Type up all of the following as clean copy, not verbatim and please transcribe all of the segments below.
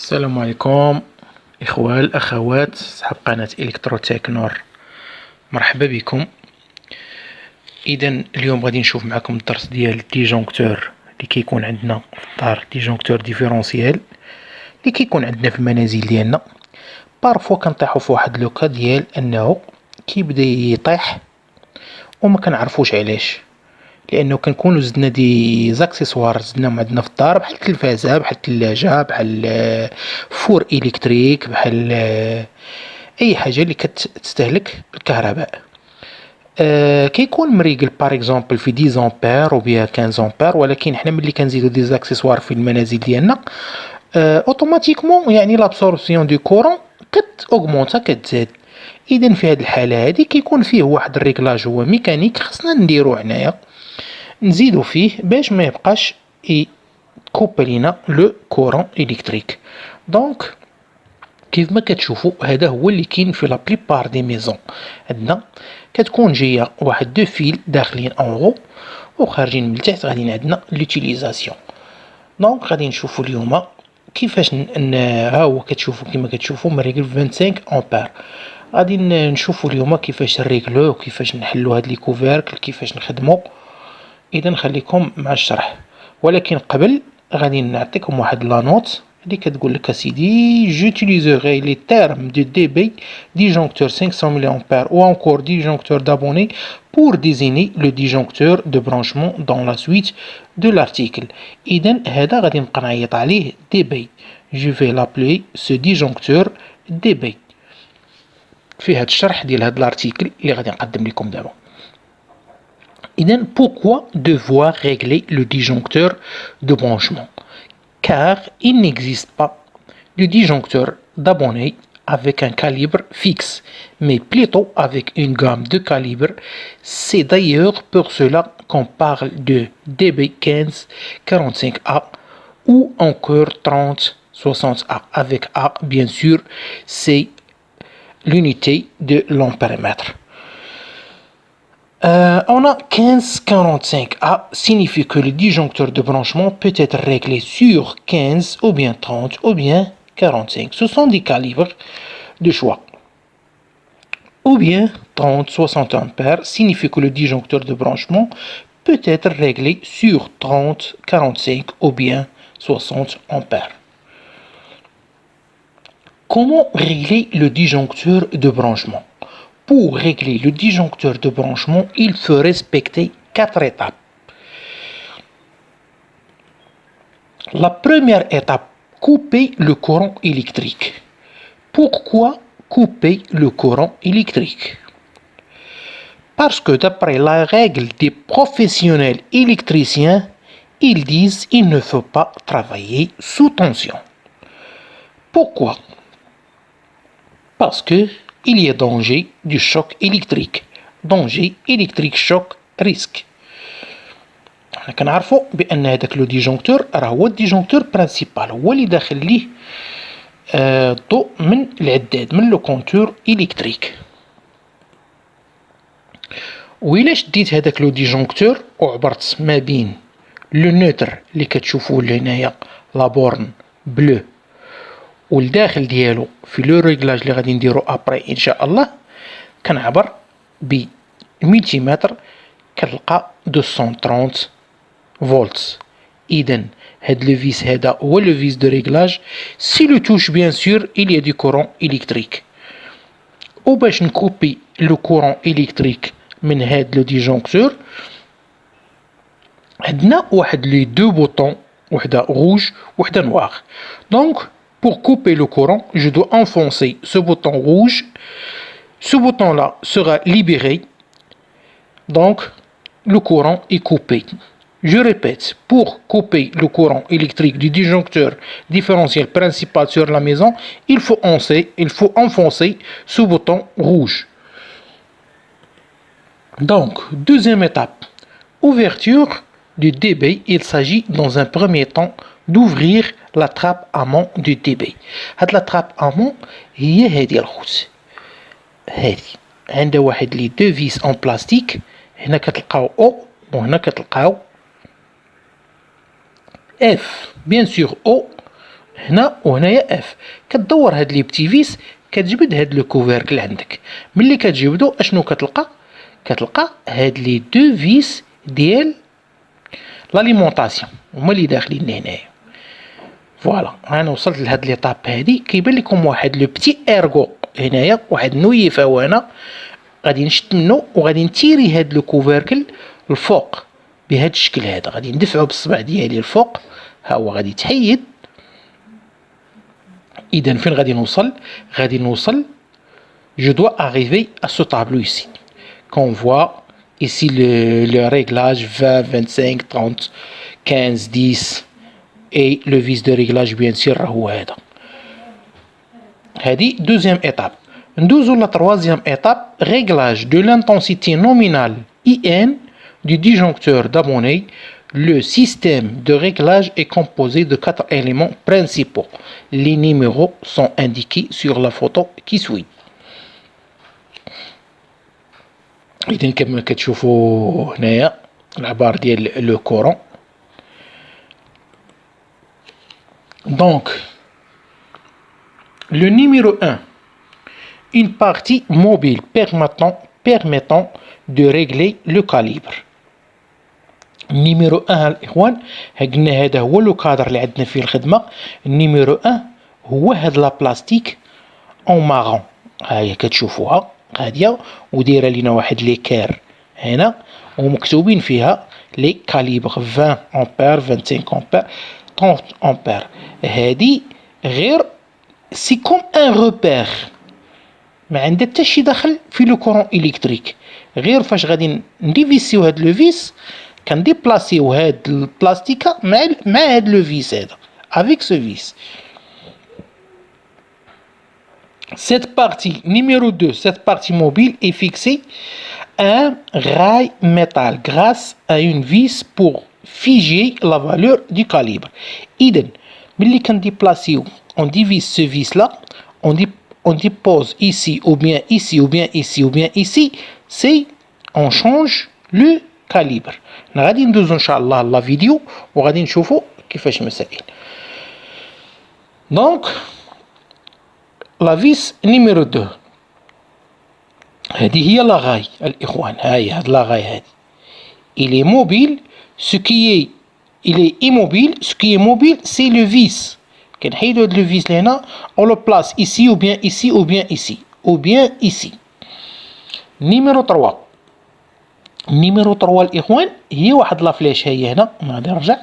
السلام عليكم إخوة الأخوات أصحاب قناة إلكتروتيك نور، مرحبا بكم. إذا اليوم غادي نشوف معكم الدرس ديال الديجونكتور اللي كيكون عندنا في الدار، ديجونكتور ديفيرونسيال اللي كيكون عندنا في المنازل ديالنا. بارفوا كنطيحو في واحد لوكا ديال أنه كيبدا يطيح وما كنعرفوش علاش، لانه كنكونوا زدنا دي زاكسيسوار زدناهم عندنا في الدار، بحال التلفازه، بحال الثلاجه، بحال فور الكتريك، بحال اي حاجه اللي كتستهلك الكهرباء. كيكون مريقل باغ اكزومبل في 10 امبير و بيا 15 امبير، ولكن حنا ملي كنزيدو دي زاكسيسوار في المنازل ديالنا اوتوماتيكمون يعني لابسوربسيون دو كورون كتاوغمونطا، كتزاد. اذا في هذه الحاله هذه كيكون فيه واحد الريكلاج هو ميكانيك خصنا نديرو هنايا، نزيدو فيه باش ما يبقاش يكوبي لينا لو كورون الكتريك. دونك كيف ما كتشوفوا هذا هو اللي كاين في لا بليبار دي ميزون. عندنا كتكون جايه واحد دو فيل داخلين اون غو وخارجين من التحت، غادي عندنا لوتيليزاسيون. دونك غادي نشوفوا اليوم كيفاش ها هو كتشوفوا كما كتشوفوا مريقل 25 امبير. غادي نشوفوا اليوم كيفاش نريكلوه وكيفاش نحلوا هاد لي كوفيركل، كيفاش نخدموا. اذا خليكم مع الشرح، ولكن قبل غادي نعطيكم واحد لا نوت اللي كتقول لك اسيدي جوتيليزوغي لي تيرم دو دي بي ديجونكتور 500 ملي امبير ou encore disjoncteur d'abonné pour désigner le disjoncteur de branchement dans la suite de l'article. اذا هذا غادي نبقى نعيط عليه دي بي. je vais l'appeler ce disjoncteur دي بي في هذا الشرح ديال هذا الارتيكل اللي غادي نقدم لكم دابا. Pourquoi devoir régler le disjoncteur de branchement? Car il n'existe pas de disjoncteur d'abonné avec un calibre fixe, mais plutôt avec une gamme de calibres. C'est d'ailleurs pour cela qu'on parle de DB15 45A ou encore 30 60A. Avec A, bien sûr, c'est l'unité de l'ampéromètre. On a 1545A signifie que le disjoncteur de branchement peut être réglé sur 15 ou bien 30 ou bien 45. Ce sont des calibres de choix. Ou bien 30-60 ampères signifie que le disjoncteur de branchement peut être réglé sur 30, 45 ou bien 60 ampères. Comment régler le disjoncteur de branchement? Pour régler le disjoncteur de branchement, il faut respecter 4 étapes. La première étape, couper le courant électrique. Pourquoi couper le courant électrique? Parce que d'après la règle des professionnels électriciens, ils disent qu'il ne faut pas travailler sous tension. Pourquoi? Parce que il y a danger du choc électrique. danger électrique choc risque. حنا كنعرفوا بان هذاك لو ديجونكتور راه هو الديجونكتور برينسيبال، هو اللي داخل ليه الضوء من العداد، من لو كونتور الكتريك. وإلا شديت هذاك لو ديجونكتور وعبرت ما بين لو نوتر اللي كتشوفوه هنايا لا بورن بلو والداخل ديالو في لو ريغلاج اللي غادي نديرو ابري ان شاء الله، كنعبر بملتيمتر كنلقى 230 فولت. اذا هاد لو فيس هذا هو لو فيس دو ريغلاج. سي لو توش بيان سور il y a du courant électrique. وباش نكوبي لو كورون الكتريك من هاد لو ديجونكتور عندنا واحد لي دو بوطون، وحده روج وحده نوار. دونك pour couper le courant, je dois enfoncer ce bouton rouge. Ce bouton-là sera libéré. Donc, le courant est coupé. Je répète, pour couper le courant électrique du disjoncteur différentiel principal sur la maison, il faut enfoncer ce bouton rouge. Donc, deuxième étape, ouverture du DB. Il s'agit dans un premier temps d'ouvrir la trappe amont du DB. هاد la trappe amont هي هادي الخوت، هادي عندها واحد لي دو فيس en بلاستيك. هنا كتلقاو او وهنا كتلقاو اف. بيان سور او هنا وهنايا اف. كدور هاد لي بتي فيس كتجبد هاد لو كوفيركل عندك. ملي كتجبدو اشنو كتلقى هاد لي دو فيس ديال لاليمونطاسيون هما اللي داخلين لهنايا. فوالا انا وصلت لهاد ليطاب هادي. كيبان لكم واحد لو بتي ايرغو هنايا، واحد النويفه وانا غادي نشد منه وغادي نتيري هاد لو كوفيركل الفوق بهاد الشكل هذا. غادي ندفعو بالصبع ديالي الفوق، ها هو غادي يتحيد. اذا فين غادي نوصل؟ غادي نوصل je dois arriver à ce tableau ici qu'on voit ici le réglage 20 25 30 15 10 et le vis de réglage bien sûr هو هذا. هذه deuxième étape. ندوزو لا troisième étape, réglage de l'intensité nominale IN du disjoncteur d'abonnés. Le système de réglage est composé de 4 éléments principaux. Les numéros sont indiqués sur la photo qui suit. إذن كما كتشوفوا هنايا العبارة ديال لو كورون. Donc le numéro 1, une partie mobile permettant de régler le calibre. النيميرو 1 الاخوان قلنا هذا هو لو كادر اللي عندنا فيه الخدمه. النيميرو 1 هو هاد لا بلاستيك اون مارون، ها هي كتشوفوها غاديه ودايره لينا واحد ليكير هنا ومكتوبين فيها لي كاليبر 20 امبير 25 امبير 30 امبير. هادي غير سي كوم ان روبير، ما عندها حتى شي دخل في لو كورون الكتريك. غير فاش غادي نديفيسيو هاد لو فيس كنديبلاسيو هاد البلاستيكه مع هاد لو فيس هذا افيك سو فيس. Cette partie numéro 2, cette partie mobile est fixée à un rail métal grâce à une vis pour figer la valeur du calibre. إذن ملي كنديبلاسيو on divise ce vis là, on dépose ici ou bien ici ou bien ici ou bien ici, c'est on change le calibre. غادي ندوزو ان شاء الله لا فيديو وغادي نشوفو كيفاش مسائل. دونك لا فيس نيميرو 2 هذه هي لاغاي الاخوان. هاهي هاد لاغاي هادي il est mobile, ce qui est immobile, ce qui est mobile c'est le vis. كنحيدو هاد لو فيس لهنا on le place ici ou bien ici ou bien ici ou bien ici. نيميرو 3 نيميرو 3 الاخوان هي واحد لا فليش. هي هنا غادي نرجع،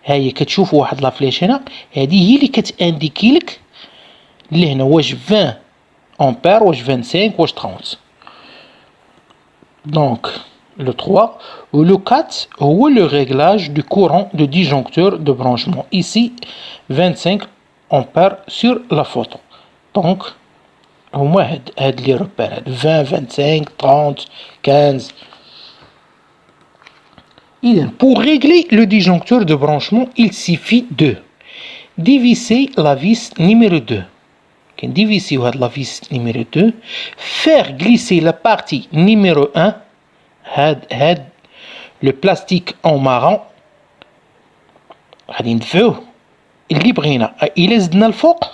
هاهي كتشوفوا واحد لا فليش هنا، هذه هي اللي كتانديكي لك لهنا واش 20 امبير واش 25 واش 30. دونك le 3 ou le 4 هو le réglage du courant de disjoncteur de branchement. Ici 25 ampères sur la photo. Donc هما هاد لي روبير 20 25 30 15. Pour régler le disjoncteur de branchement, il suffit de dévisser la vis numéro 2. Dévisser la vis numéro 2, faire glisser la partie numéro 1, le plastique en marron, غادي ندفعوه اللي بغينا. إلا زدنا الفوق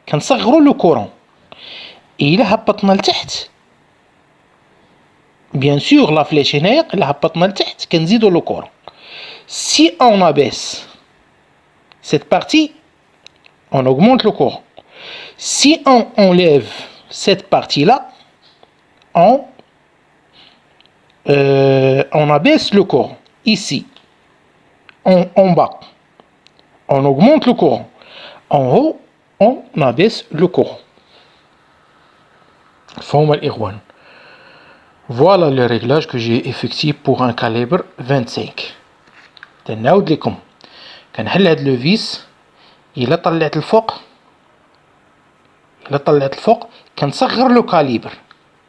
كنصغروا لو كورون، إلا هبطنا لتحت bien sûr la flèche هنايا إلا هبطنا لتحت كنزيدو لو كورون. Si on abaisse cette partie on augmente le courant. Si on enlève cette partie-là, on abaisse le courant. Ici, en bas, on augmente le courant. En haut, on abaisse le courant. Voilà le réglage que j'ai effectué pour un calibre 25. تنعاود لكم كنحل هاد لو فيس. إلا طلعت الفوق كنصغر لو كاليبر،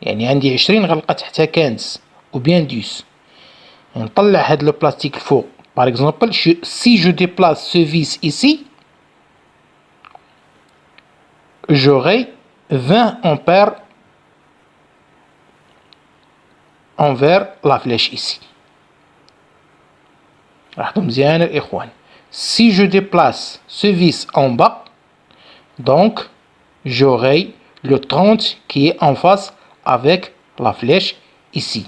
يعني عندي 20 غنلقى تحتها 15 ou bien 10. نطلع هاد لو بلاستيك الفوق. par exemple si je déplace ce vis ici j'aurai 20 ampères envers la flèche ici. لاحظوا مزيان الإخوان. si je déplace ce vis en bas Donc j'aurai le 30 qui est en face avec la flèche ici.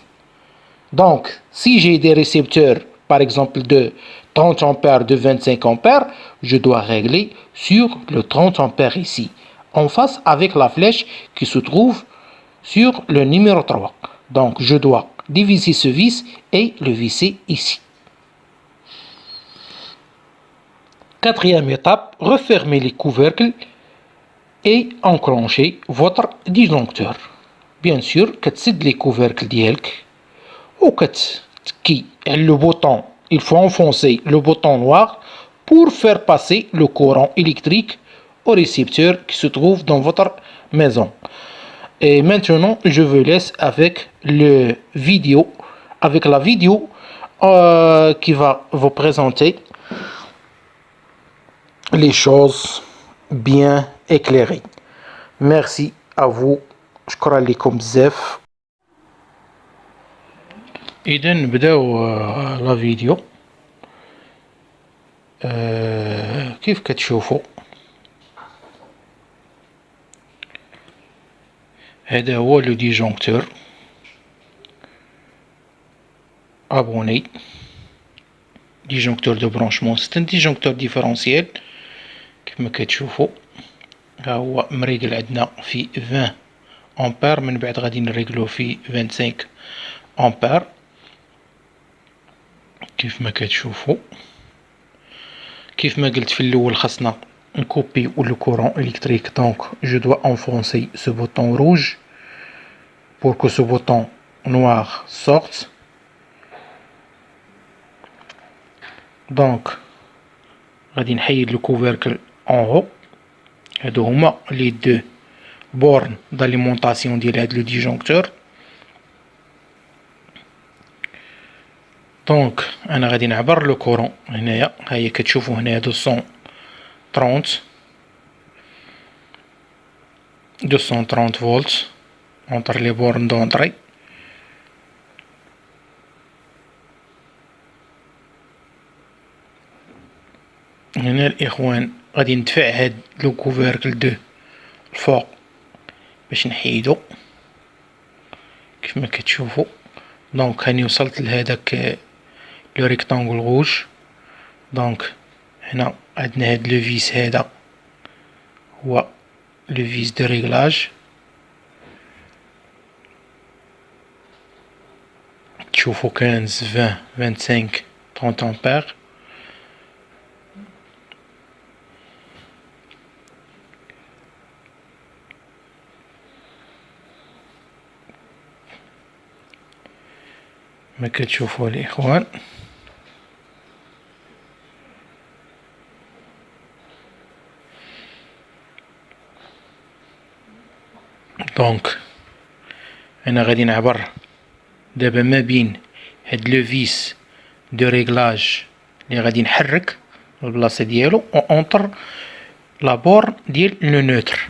Donc si j'ai des récepteurs par exemple de 30 ampères, de 25 ampères, je dois régler sur le 30 ampères ici, en face avec la flèche qui se trouve sur le numéro 3. Donc je dois diviser ce vis et le visser ici. Quatrième étape, refermez les couvercles et enclenchez votre disjoncteur. Bien sûr, كتسد les couvercles ديالك وكتكي le bouton. Il faut enfoncer le bouton noir pour faire passer le courant électrique au récepteur qui se trouve dans votre maison. Et maintenant, je vous laisse avec la vidéo qui va vous présenter les choses bien éclairées. Merci à vous. شكرا لكم بزاف. إذا نبداو لا فيديو. كيف كتشوفوا هذا هو لو ديجونكتور abonné. ديجونكتور دو برونشمون، سي ان ديجونكتور ديفيرونسيال كيفما كتشوفوا. ها هو مريقل عندنا في 20 امبير، من بعد غادي نريقلوه في 25 امبير كيف ما كتشوفوا. كيف ما قلت في الاول خاصنا نكوبيو لو كورون électrique. Donc je dois enfoncer ce bouton rouge pour que ce bouton noir sorte. Donc غادي نحيد لو كوفيركل en haut. هادو هما لي دو بورن d'alimentation ديال هاد لو ديجونكتور. دونك انا غادي نعبر لو كورون هنايا. هاهي كتشوفوا هنايا 230 فولت entre les bornes d'entrée. هنا الاخوان غادي ندفع هاد لو كوفيركل دو الفوق باش نحيدو كيف ما كتشوفوا. دونك هاني وصلت لهداك لو ريكتانغل غوج. دونك هنا عندنا هاد لو فيس، هذا هو لو فيس دو ريغلاج. تشوفوا 15 20 25 30 امبير. ما كتشوفوا الاخوان. دونك انا غادي نعبر دابا ما بين هاد لو فيس دو ريغلاج اللي غادي نحرك البلاصه ديالو اونتر لا بورن ديال لو نوتر.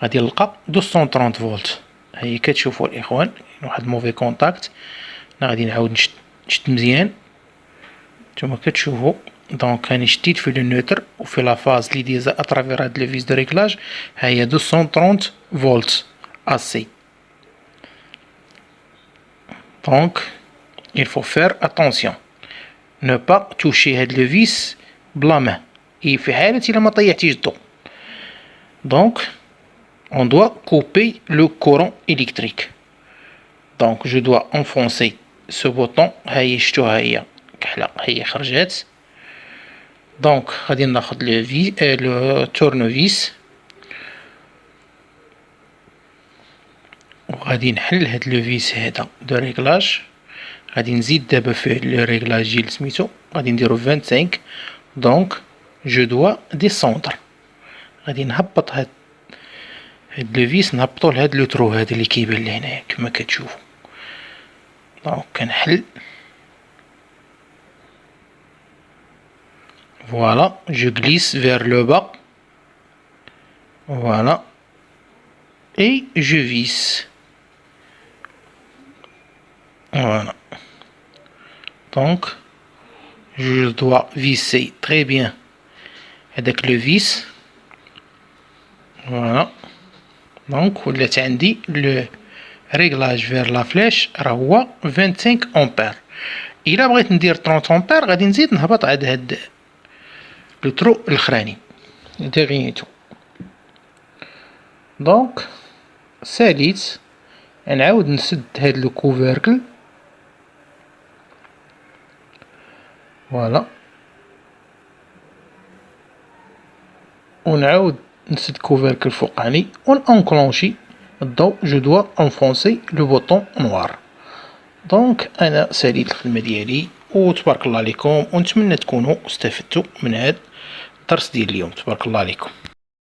غادي نلقى 230 فولت. هاي كتشوفوا الاخوان واحد موفي كونتاكت. انا غادي نعاود نشد مزيان. نتوما كتشوفوا. دونك راني شديت في لو نوتر وفي لا فاز لي ديزا اترافير هاد لو فيس دو ريغلاج. ها هي 230 فولت AC. Donc il faut faire attention, ne pas toucher هاد لو فيس بلا main في حالة إلا ما طيحتيش الضو. Donc on doit couper le courant électrique. Donc je dois enfoncer ce bouton. هاهي شفتوها هي كحلة هي خرجات. دونك غادي ناخد لو تورنوفيس وغادي نحل هاد لو فيس هذا دو ريغلاج. غادي نزيد دابا فيه لو ريغلاج ديال سميتو غادي نديرو 25. دونك جو دوا ديسوندر. غادي نهبط هاد لو فيس نهبطو لهاد لو ترو هذا اللي كيبان لهنايا كما كتشوفو. دونك كنحل. Voilà, je glisse vers le bas. Voilà. Et je visse. Voilà. Donc, je dois visser très bien avec le vis. فوالا. دونك ولات عندي لو ريغلاج فير لا فليش راه هو 25 امبير. الا بغيت ندير 30 امبير غادي نزيد نهبط عاد هاد لو ترو الاخراني ديغينيتو. دونك ساليت نعاود نسد هاد لو كوفيركل. فوالا، ونعاود نسد كوفيركل فوقاني ونانكلونشي الضوء. جو دوا انفونسي لو بوطون نوار. دونك انا ساليت الخدمه ديالي وتبارك الله عليكم، ونتمنى تكونوا استفدتوا من هذا الدرس ديال اليوم. تبارك الله عليكم.